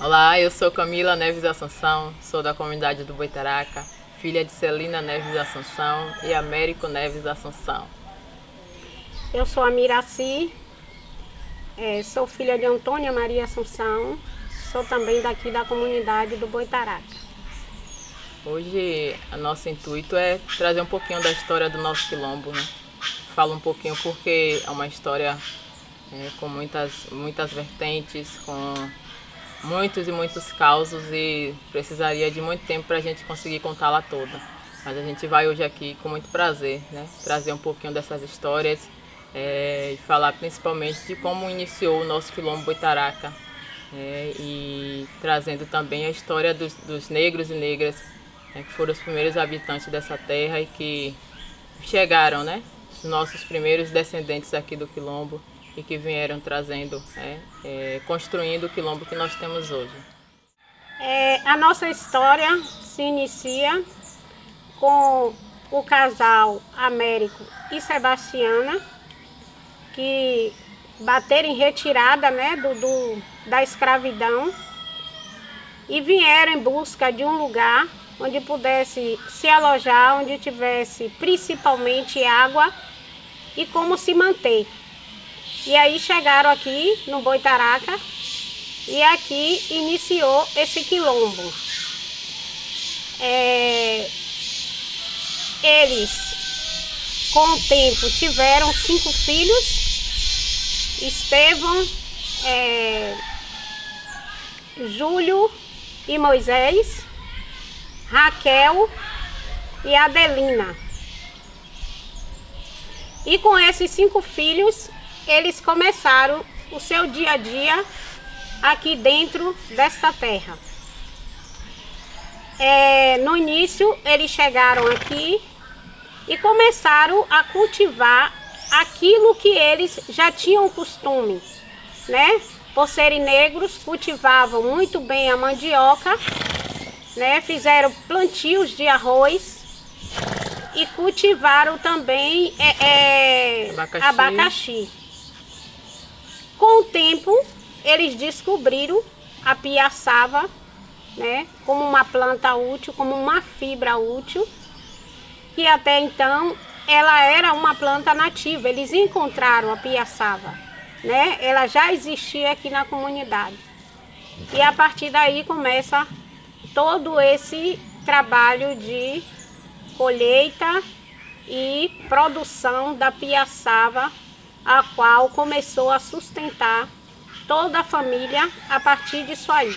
Olá, eu sou Camila Neves Assunção, sou da comunidade do Boitaraca, filha de Celina Neves Assunção e Américo Neves Assunção. Eu sou a Miraci, sou filha de Antônia Maria Assunção, sou também daqui da comunidade do Boitaraca. Hoje, o nosso intuito é trazer um pouquinho da história do nosso quilombo, né? Falo um pouquinho porque é uma história com muitas vertentes, com muitos e muitos causos e precisaria de muito tempo para a gente conseguir contá-la toda. Mas a gente vai hoje aqui com muito prazer, né? Trazer um pouquinho dessas histórias e falar principalmente de como iniciou o nosso quilombo Boitaraca e trazendo também a história dos negros e negras que foram os primeiros habitantes dessa terra e que chegaram, né? Os nossos primeiros descendentes aqui do quilombo e que vieram trazendo, construindo o quilombo que nós temos hoje. A nossa história se inicia com o casal Américo e Sebastiana, que bateram em retirada, né, da escravidão e vieram em busca de um lugar onde pudesse se alojar, onde tivesse principalmente água e como se manter. E aí chegaram aqui no Boitaraca e aqui iniciou esse quilombo. Eles, com o tempo, tiveram 5 filhos: Estevão, Júlio e Moisés, Raquel e Adelina. E com esses 5 filhos, eles começaram o seu dia a dia aqui dentro desta terra. No início, eles chegaram aqui e começaram a cultivar aquilo que eles já tinham costume, né? Por serem negros, cultivavam muito bem a mandioca, né? Fizeram plantios de arroz e cultivaram também abacaxi. Com o tempo, eles descobriram a piaçava, né, como uma planta útil, como uma fibra útil, que até então ela era uma planta nativa. Eles encontraram a piaçava, né? Ela já existia aqui na comunidade. E a partir daí começa todo esse trabalho de colheita e produção da piaçava, a qual começou a sustentar toda a família a partir disso aí,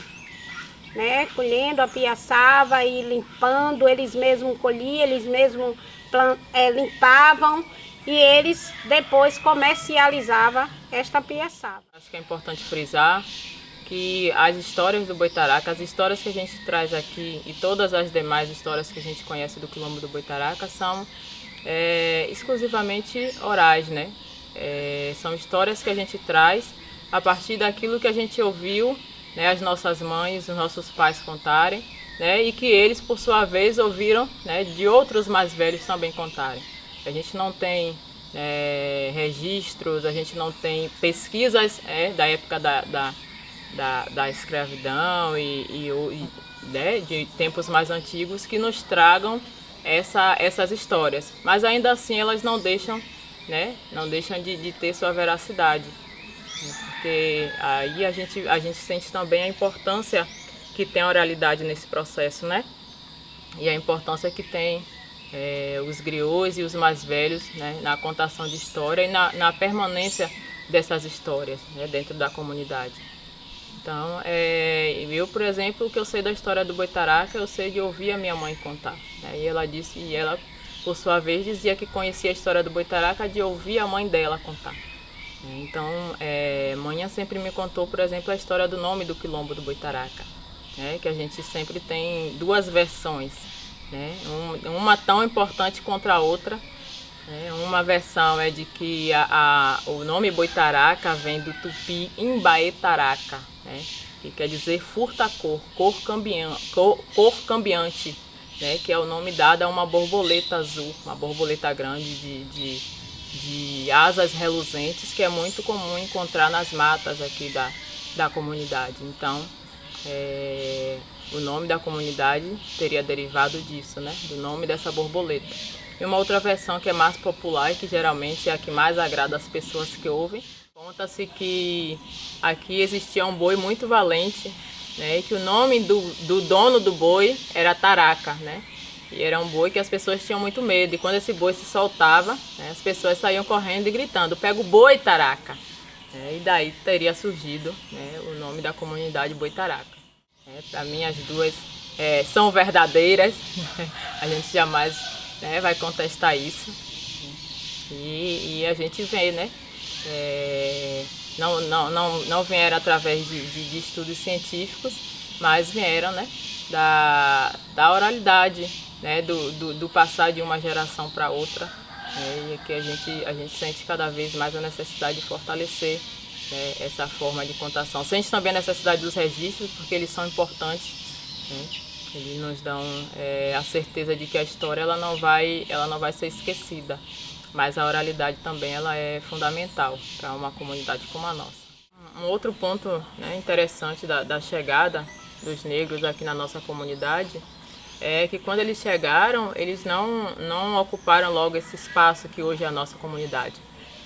né? Colhendo a piaçava e limpando, eles mesmos colhiam, eles mesmos limpavam e eles depois comercializavam esta piaçava. Acho que é importante frisar que as histórias do Boitaraca, as histórias que a gente traz aqui e todas as demais histórias que a gente conhece do quilombo do Boitaraca são exclusivamente orais, né? São histórias que a gente traz a partir daquilo que a gente ouviu, né, as nossas mães, os nossos pais contarem, né, e que eles, por sua vez, ouviram, né, de outros mais velhos também contarem. A gente não tem registros, a gente não tem pesquisas da época da escravidão né, de tempos mais antigos que nos tragam essas histórias. Mas ainda assim elas não deixam, né, de ter sua veracidade. Porque aí a gente sente também a importância que tem a oralidade nesse processo, né? E a importância que tem os griots e os mais velhos, né, na contação de história e na permanência dessas histórias, né, dentro da comunidade. Então, eu, por exemplo, o que eu sei da história do Boitaraca, eu sei de ouvir a minha mãe contar, né? E ela, por sua vez, dizia que conhecia a história do Boitaraca de ouvir a mãe dela contar. Então, Manha sempre me contou, por exemplo, a história do nome do quilombo do Boitaraca, né? Que a gente sempre tem duas versões, né? Uma tão importante contra a outra. Uma versão é de que o nome Boitaraca vem do tupi Imbaetaraca, né? Que quer dizer furta-cor, cor cambiante, né? Que é o nome dado a uma borboleta azul, uma borboleta grande de asas reluzentes, que é muito comum encontrar nas matas aqui da comunidade. Então, o nome da comunidade teria derivado disso, né? Do nome dessa borboleta. E uma outra versão que é mais popular e que geralmente é a que mais agrada as pessoas que ouvem. Conta-se que aqui existia um boi muito valente, né? E que o nome do dono do boi era Taraca, né? E era um boi que as pessoas tinham muito medo. E quando esse boi se soltava, né, as pessoas saíam correndo e gritando: "Pega o boi, Taraca!" E daí teria surgido, né, o nome da comunidade Boitaraca. Para mim as duas são verdadeiras, a gente jamais, né, vai contestar isso. E a gente vê, né? Não vieram através de estudos científicos, mas vieram, né, da oralidade, né, do passar de uma geração para outra, e que a gente sente cada vez mais a necessidade de fortalecer, né, essa forma de contação. Sente também a necessidade dos registros, porque eles são importantes, né? Eles nos dão a certeza de que a história ela não vai ser esquecida, mas a oralidade também ela é fundamental para uma comunidade como a nossa. Um outro ponto, né, interessante da chegada dos negros aqui na nossa comunidade é que quando eles chegaram, eles não ocuparam logo esse espaço que hoje é a nossa comunidade,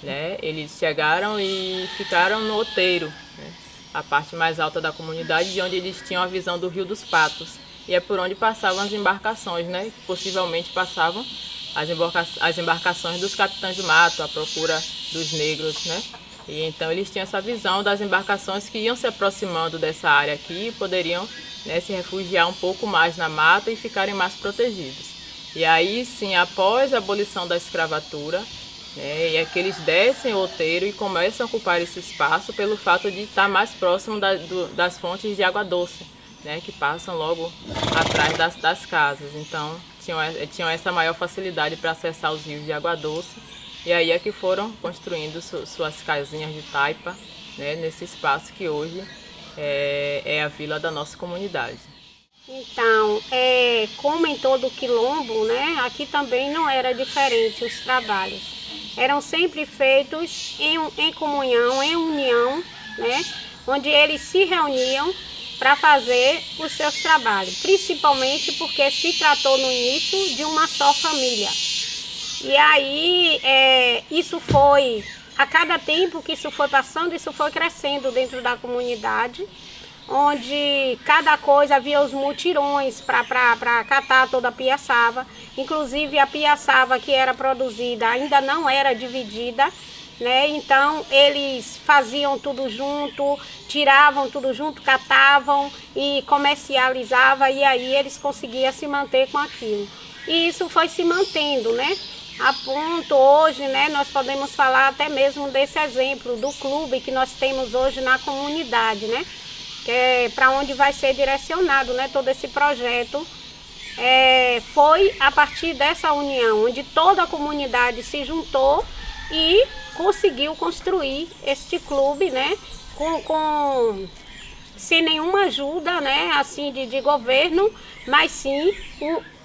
né? Eles chegaram e ficaram no outeiro, né? A parte mais alta da comunidade, de onde eles tinham a visão do Rio dos Patos. E é por onde passavam as embarcações, né? Possivelmente passavam as embarcações dos capitães do mato à procura dos negros, né? E então eles tinham essa visão das embarcações que iam se aproximando dessa área aqui e poderiam, né, se refugiar um pouco mais na mata e ficarem mais protegidos. E aí sim, após a abolição da escravatura, né, é que eles descem o outeiro e começam a ocupar esse espaço pelo fato de estar mais próximo das fontes de água doce, né, que passam logo atrás das casas. Então tinham essa maior facilidade para acessar os rios de água doce. E aí é que foram construindo suas casinhas de taipa, né, nesse espaço que hoje é a vila da nossa comunidade. Então, como em todo o quilombo, né, aqui também não era diferente os trabalhos. Eram sempre feitos em comunhão, em união, né, onde eles se reuniam para fazer os seus trabalhos, principalmente porque se tratou no início de uma só família. E aí, isso foi, a cada tempo que isso foi passando, isso foi crescendo dentro da comunidade, onde cada coisa havia os mutirões para catar toda a piaçava. Inclusive a piaçava que era produzida ainda não era dividida, né? Então eles faziam tudo junto, tiravam tudo junto, catavam e comercializavam, e aí eles conseguiam se manter com aquilo. E isso foi se mantendo, né? A ponto hoje, né, nós podemos falar até mesmo desse exemplo do clube que nós temos hoje na comunidade, né? Que é para onde vai ser direcionado, né, todo esse projeto. Foi a partir dessa união, onde toda a comunidade se juntou e conseguiu construir este clube, né, sem nenhuma ajuda, né, assim, de governo, mas sim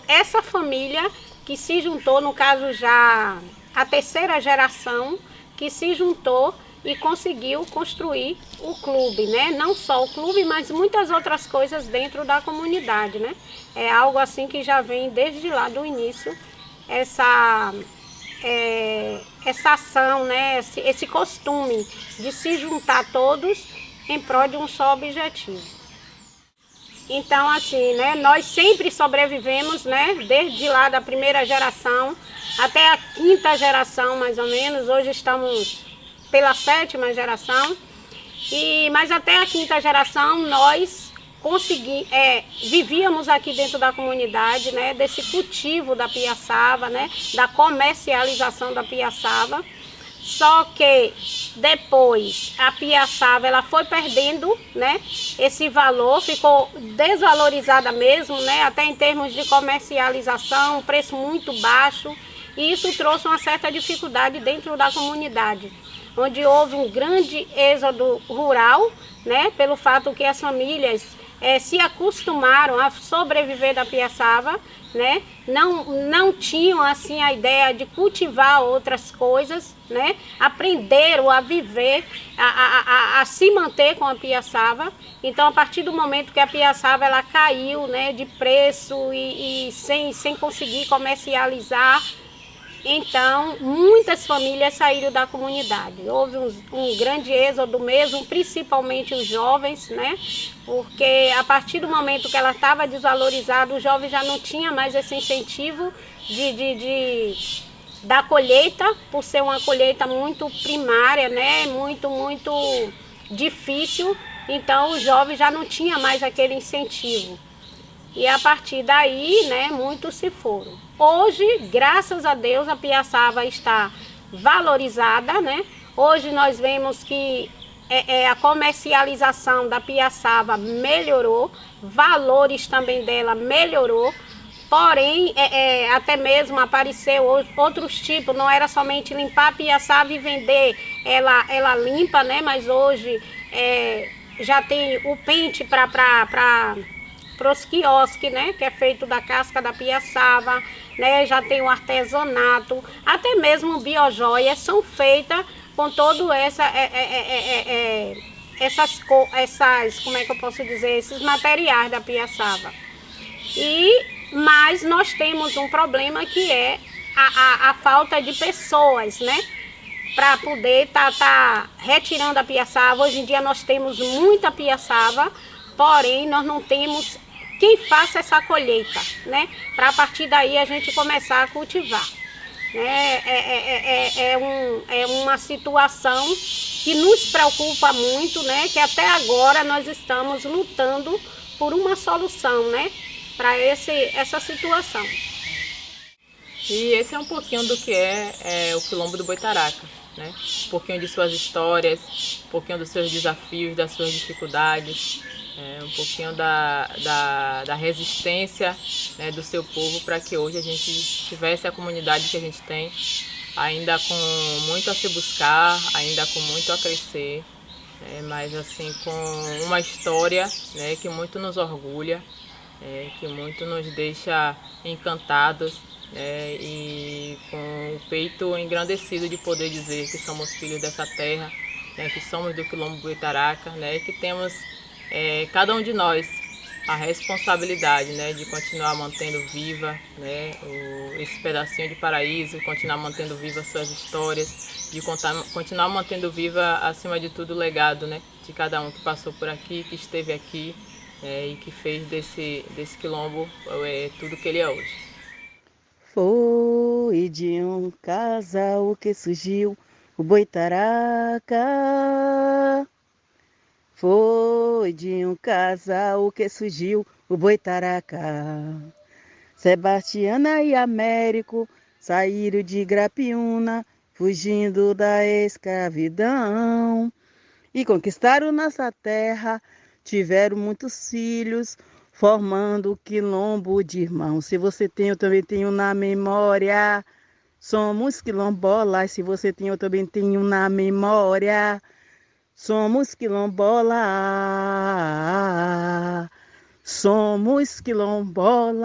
essa família que se juntou, no caso já a terceira geração, que se juntou e conseguiu construir o clube, né? Não só o clube, mas muitas outras coisas dentro da comunidade, né? É algo assim que já vem desde lá do início, essa ação, né? Esse costume de se juntar todos em prol de um só objetivo. Então, assim, né, nós sempre sobrevivemos, né, desde lá da primeira geração até a quinta geração, mais ou menos. Hoje estamos pela sétima geração, mas até a quinta geração nós vivíamos aqui dentro da comunidade, né, desse cultivo da piaçava, né, da comercialização da piaçava, Só que depois a piaçava ela foi perdendo, né, esse valor, ficou desvalorizada mesmo, né, até em termos de comercialização, preço muito baixo, e isso trouxe uma certa dificuldade dentro da comunidade, onde houve um grande êxodo rural, né, pelo fato que as famílias se acostumaram a sobreviver da piaçava, né? Não tinham assim a ideia de cultivar outras coisas, né? Aprenderam a viver, a se manter com a piaçava. Então, a partir do momento que a piaçava ela caiu, né, de preço e sem conseguir comercializar, então, muitas famílias saíram da comunidade. Houve um grande êxodo mesmo, principalmente os jovens, né? Porque a partir do momento que ela estava desvalorizada, os jovens já não tinham mais esse incentivo da colheita, por ser uma colheita muito primária, né? Muito difícil. Então, os jovens já não tinham mais aquele incentivo. E a partir daí, né, muitos se foram. Hoje, graças a Deus, a piaçava está valorizada, né? Hoje nós vemos que a comercialização da piaçava melhorou, valores também dela melhorou, porém, até mesmo apareceu outros tipos, não era somente limpar a piaçava e vender ela limpa, né? Mas hoje já tem o pente para os quiosques, né, que é feito da casca da piaçava, né, já tem o artesanato, até mesmo biojoias são feitas com todo essas, como é que eu posso dizer, esses materiais da piaçava. Mas nós temos um problema que é a falta de pessoas, né, para poder tá retirando a piaçava. Hoje em dia nós temos muita piaçava, porém nós não temos quem faça essa colheita, né? Para a partir daí a gente começar a cultivar. Né? É uma situação que nos preocupa muito, né? Que até agora nós estamos lutando por uma solução, né? Para essa situação. E esse é um pouquinho do que é o Quilombo do Boitaraca, né? Um pouquinho de suas histórias, um pouquinho dos seus desafios, das suas dificuldades, um pouquinho da resistência, né, do seu povo para que hoje a gente tivesse a comunidade que a gente tem, ainda com muito a se buscar, ainda com muito a crescer, mas assim com uma história, né, que muito nos orgulha, que muito nos deixa encantados, e com o peito engrandecido de poder dizer que somos filhos dessa terra, né, que somos do Quilombo Boitaraca, né, que temos cada um de nós a responsabilidade, né, de continuar mantendo viva, né, esse pedacinho de paraíso, continuar mantendo viva suas histórias, de continuar mantendo viva, acima de tudo, o legado, né, de cada um que passou por aqui, que esteve aqui, e que fez desse quilombo tudo que ele é hoje. Foi de um casal que surgiu o Boitaraca. Foi de um casal que surgiu o Boitaraca. Sebastiana e Américo saíram de Grapiúna, fugindo da escravidão. E conquistaram nossa terra, tiveram muitos filhos, formando o quilombo de irmãos. Se você tem, eu também tenho na memória. Somos quilombolas, se você tem, eu também tenho na memória. Somos quilombolas, somos quilombolas.